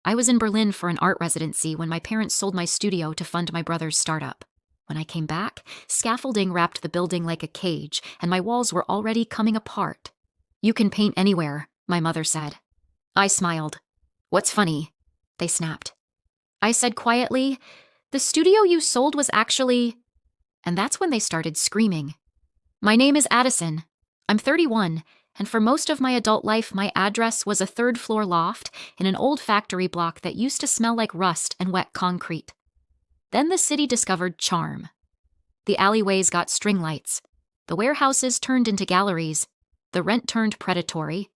I was in Berlin for an art residency when my parents sold my studio to fund my brother's startup. When I came back, scaffolding wrapped the building like a cage, and my walls were already coming apart. "You can paint anywhere," my mother said. I smiled. "What's funny?" they snapped. I said quietly, "The studio you sold was actually—" And that's when they started screaming. "My name is Addison. I'm 31, and for most of my adult life, my address was a third-floor loft in an old factory block that used to smell like rust and wet concrete. Then the city discovered charm. The alleyways got string lights. The warehouses turned into galleries. The rent turned predatory.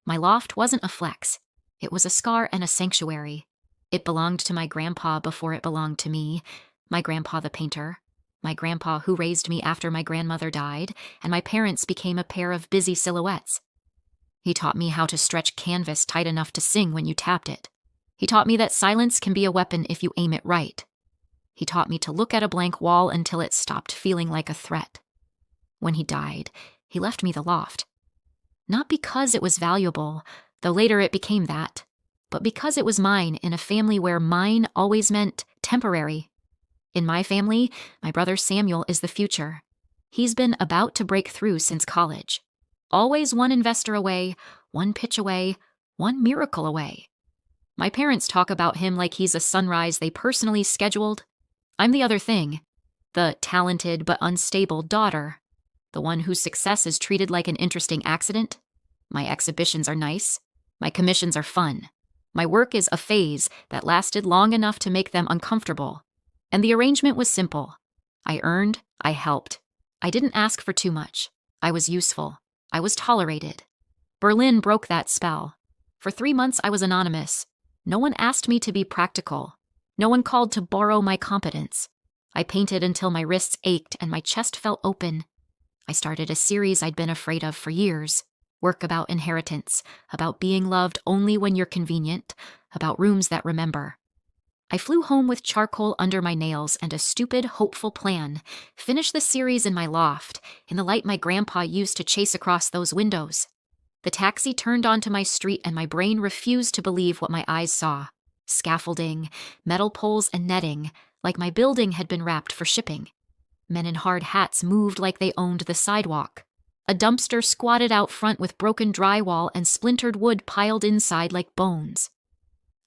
My loft wasn't a flex. It was a scar and a sanctuary. It belonged to my grandpa before it belonged to me, my grandpa the painter, my grandpa who raised me after my grandmother died, and my parents became a pair of busy silhouettes. He taught me how to stretch canvas tight enough to sing when you tapped it. He taught me that silence can be a weapon if you aim it right. He taught me to look at a blank wall until it stopped feeling like a threat. When he died, he left me the loft. Not because it was valuable, though later it became that, but because it was mine in a family where mine always meant temporary. In my family, my brother Samuel is the future. He's been about to break through since college. Always one investor away, one pitch away, one miracle away. My parents talk about him like he's a sunrise they personally scheduled. I'm the other thing, the talented but unstable daughter, the one whose success is treated like an interesting accident. My exhibitions are nice. My commissions are fun. My work is a phase that lasted long enough to make them uncomfortable. And the arrangement was simple. I earned, I helped. I didn't ask for too much. I was useful. I was tolerated. Berlin broke that spell. For 3 months I was anonymous. No one asked me to be practical. No one called to borrow my competence. I painted until my wrists ached and my chest felt open. I started a series I'd been afraid of for years. Work about inheritance, about being loved only when you're convenient, about rooms that remember. I flew home with charcoal under my nails and a stupid, hopeful plan. Finish the series in my loft, in the light my grandpa used to chase across those windows. The taxi turned onto my street and my brain refused to believe what my eyes saw. Scaffolding, metal poles and netting, like my building had been wrapped for shipping. Men in hard hats moved like they owned the sidewalk. A dumpster squatted out front with broken drywall and splintered wood piled inside like bones.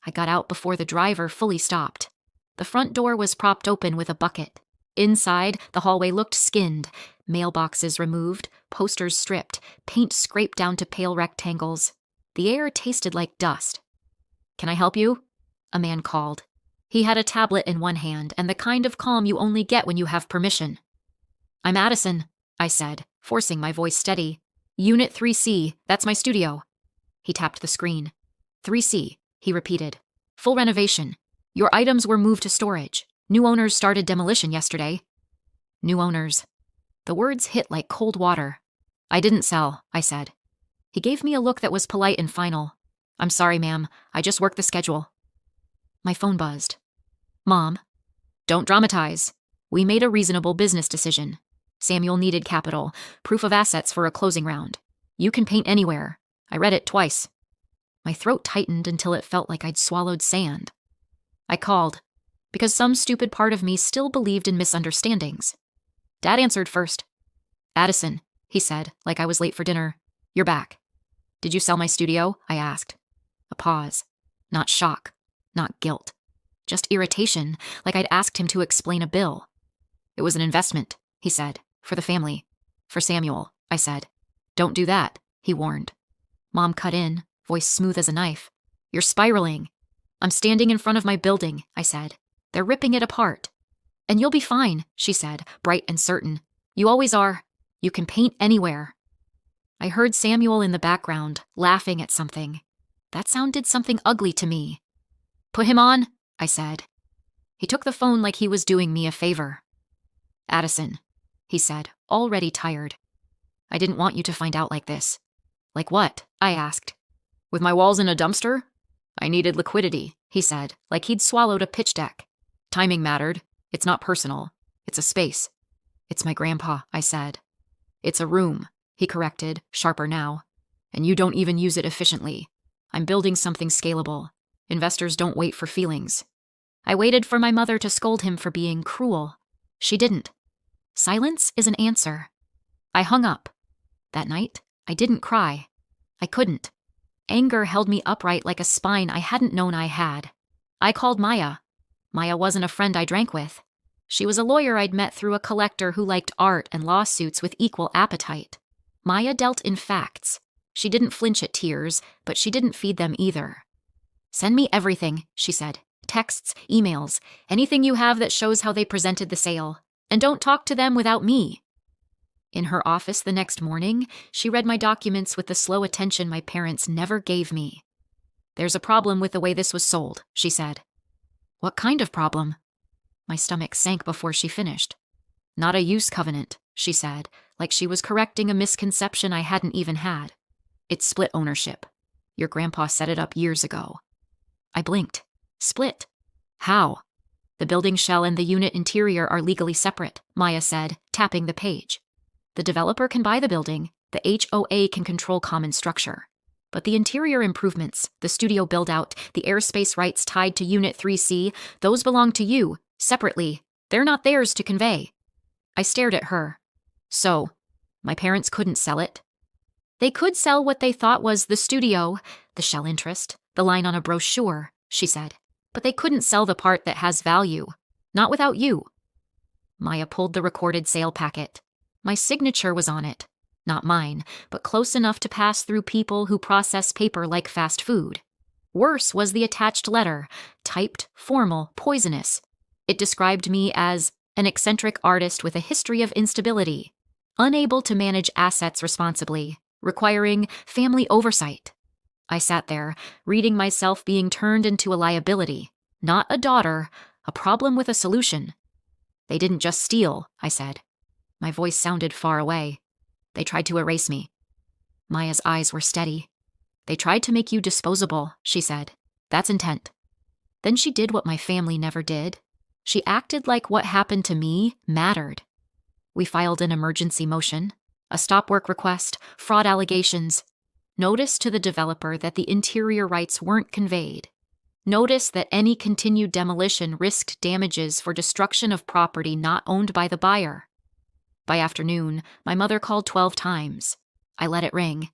I got out before the driver fully stopped. The front door was propped open with a bucket. Inside, the hallway looked skinned. Mailboxes removed, posters stripped, paint scraped down to pale rectangles. The air tasted like dust. "Can I help you?" a man called. He had a tablet in one hand and the kind of calm you only get when you have permission. "I'm Addison," I said, forcing my voice steady. "Unit 3C, that's my studio." He tapped the screen. "3C," he repeated. "Full renovation. Your items were moved to storage. New owners started demolition yesterday." New owners. The words hit like cold water. "I didn't sell," I said. He gave me a look that was polite and final. "I'm sorry, ma'am. I just worked the schedule." My phone buzzed. "Mom." "Don't dramatize. We made a reasonable business decision. Samuel needed capital, proof of assets for a closing round. You can paint anywhere. I read it twice." My throat tightened until it felt like I'd swallowed sand. I called, because some stupid part of me still believed in misunderstandings. Dad answered first. "Addison," he said, like I was late for dinner. "You're back." "Did you sell my studio?" I asked. A pause. Not shock. Not guilt. Just irritation, like I'd asked him to explain a bill. "It was an investment," he said. "For the family. For Samuel," I said. "Don't do that," he warned. Mom cut in, voice smooth as a knife. "You're spiraling." "I'm standing in front of my building," I said. "They're ripping it apart." "And you'll be fine," she said, bright and certain. "You always are. You can paint anywhere." I heard Samuel in the background, laughing at something. That sound did something ugly to me. "Put him on," I said. He took the phone like he was doing me a favor. "Addison," he said, already tired. "I didn't want you to find out like this." "Like what?" I asked. "With my walls in a dumpster?" "I needed liquidity," he said, like he'd swallowed a pitch deck. "Timing mattered. It's not personal. It's a space." "It's my grandpa," I said. "It's a room," he corrected, sharper now. "And you don't even use it efficiently. I'm building something scalable. Investors don't wait for feelings. I waited for my mother to scold him for being cruel. She didn't. Silence is an answer. I hung up. That night, I didn't cry. I couldn't. Anger held me upright like a spine I hadn't known I had. I called Maya. Maya wasn't a friend I drank with. She was a lawyer I'd met through a collector who liked art and lawsuits with equal appetite. Maya dealt in facts. She didn't flinch at tears, but she didn't feed them either. "Send me everything," she said. "Texts, emails, anything you have that shows how they presented the sale. And don't talk to them without me." In her office the next morning, she read my documents with the slow attention my parents never gave me. "There's a problem with the way this was sold," she said. "What kind of problem?" My stomach sank before she finished. "Not a use covenant," she said, like she was correcting a misconception I hadn't even had. "It's split ownership. Your grandpa set it up years ago." I blinked. "Split? How?" "The building shell and the unit interior are legally separate," Maya said, tapping the page. "The developer can buy the building, the HOA can control common structure. But the interior improvements, the studio build-out, the airspace rights tied to Unit 3C, those belong to you, separately. They're not theirs to convey." I stared at her. "So, my parents couldn't sell it?" "They could sell what they thought was the studio, the shell interest, the line on a brochure," she said. "But they couldn't sell the part that has value. Not without you." Maya pulled the recorded sale packet. My signature was on it. Not mine, but close enough to pass through people who process paper like fast food. Worse was the attached letter, typed, formal, poisonous. It described me as an eccentric artist with a history of instability, unable to manage assets responsibly, requiring family oversight. I sat there, reading myself being turned into a liability, not a daughter, a problem with a solution. "They didn't just steal," I said. My voice sounded far away. "They tried to erase me." Maya's eyes were steady. "They tried to make you disposable," she said. "That's intent." Then she did what my family never did. She acted like what happened to me mattered. We filed an emergency motion, a stop work request, fraud allegations. Notice to the developer that the interior rights weren't conveyed. Notice that any continued demolition risked damages for destruction of property not owned by the buyer. By afternoon, my mother called 12 times. I let it ring.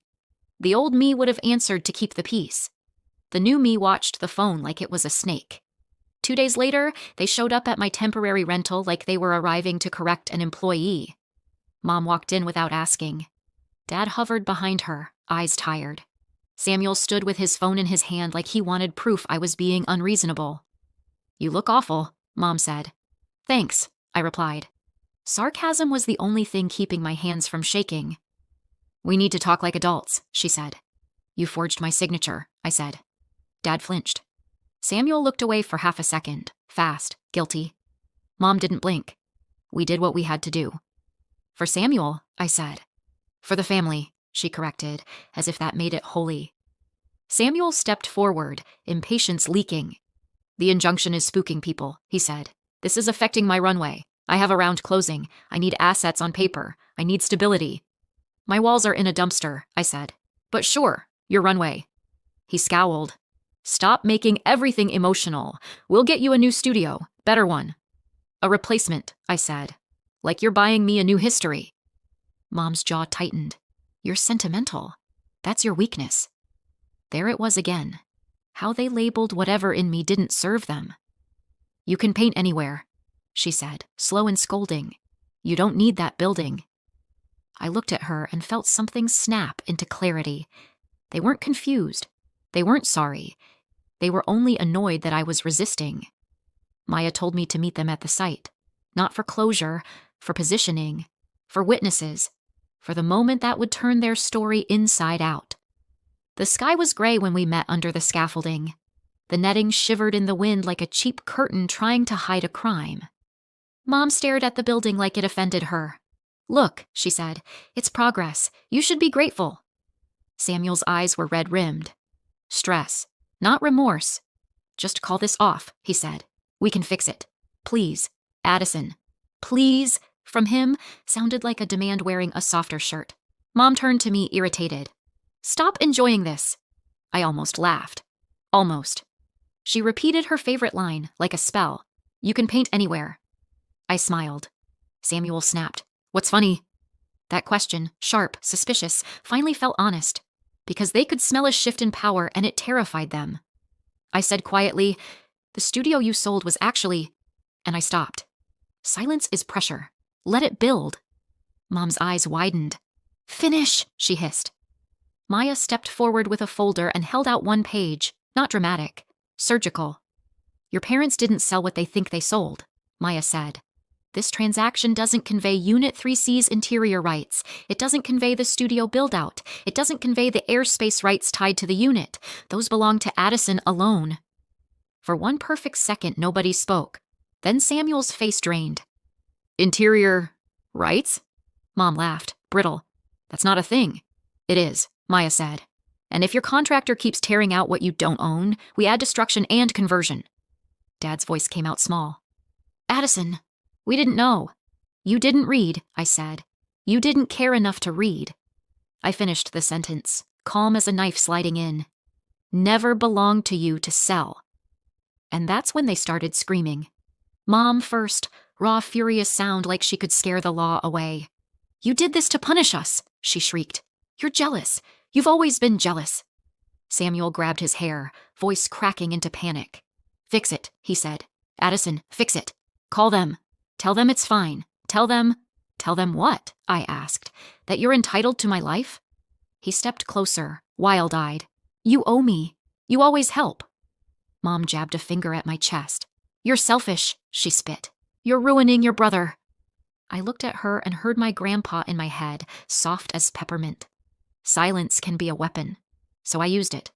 The old me would have answered to keep the peace. The new me watched the phone like it was a snake. 2 days later, they showed up at my temporary rental like they were arriving to correct an employee. Mom walked in without asking. Dad hovered behind her, eyes tired. Samuel stood with his phone in his hand like he wanted proof I was being unreasonable. "You look awful," Mom said. "Thanks," I replied. Sarcasm was the only thing keeping my hands from shaking. "We need to talk like adults," she said. "You forged my signature," I said. Dad flinched. Samuel looked away for half a second, fast, guilty. Mom didn't blink. "We did what we had to do." "For Samuel," I said. "For the family," she corrected, as if that made it holy. Samuel stepped forward, impatience leaking. "The injunction is spooking people," he said. "This is affecting my runway. I have a round closing. I need assets on paper. I need stability." "My walls are in a dumpster," I said. "But sure, your runway." He scowled. "Stop making everything emotional. We'll get you a new studio, better one." "A replacement," I said. "Like you're buying me a new history." Mom's jaw tightened. "You're sentimental. That's your weakness." There it was again. How they labeled whatever in me didn't serve them. "You can paint anywhere," she said, slow and scolding. "You don't need that building." I looked at her and felt something snap into clarity. They weren't confused. They weren't sorry. They were only annoyed that I was resisting. Maya told me to meet them at the site. Not for closure, for positioning, for witnesses, for the moment that would turn their story inside out. The sky was gray when we met under the scaffolding. The netting shivered in the wind like a cheap curtain trying to hide a crime. Mom stared at the building like it offended her. "Look," she said, "it's progress. You should be grateful." Samuel's eyes were red-rimmed. "Stress, not remorse." "Just call this off," he said. "We can fix it. Please, Addison." "Please," from him, sounded like a demand wearing a softer shirt. Mom turned to me, irritated. "Stop enjoying this." I almost laughed. Almost. She repeated her favorite line, like a spell. You can paint anywhere. I smiled. Samuel snapped. What's funny? That question, sharp, suspicious, finally felt honest, because they could smell a shift in power and it terrified them. I said quietly, the studio you sold was actually... And I stopped. Silence is pressure. Let it build. Mom's eyes widened. Finish, she hissed. Maya stepped forward with a folder and held out one page, not dramatic, surgical. Your parents didn't sell what they think they sold, Maya said. This transaction doesn't convey Unit 3C's interior rights. It doesn't convey the studio build-out. It doesn't convey the airspace rights tied to the unit. Those belong to Addison alone. For one perfect second, nobody spoke. Then Samuel's face drained. Interior rights? Mom laughed, brittle. That's not a thing. It is, Maya said. And if your contractor keeps tearing out what you don't own, we add destruction and conversion. Dad's voice came out small. Addison, we didn't know. You didn't read, I said. You didn't care enough to read. I finished the sentence, calm as a knife sliding in. Never belonged to you to sell. And that's when they started screaming. Mom first, raw, furious sound like she could scare the law away. You did this to punish us, she shrieked. You're jealous. You've always been jealous. Samuel grabbed his hair, voice cracking into panic. Fix it, he said. Addison, fix it. Call them. Tell them it's fine. Tell them what? I asked. That you're entitled to my life? He stepped closer, wild-eyed. You owe me. You always help. Mom jabbed a finger at my chest. You're selfish, she spit. You're ruining your brother. I looked at her and heard my grandpa in my head, soft as peppermint. Silence can be a weapon, so I used it.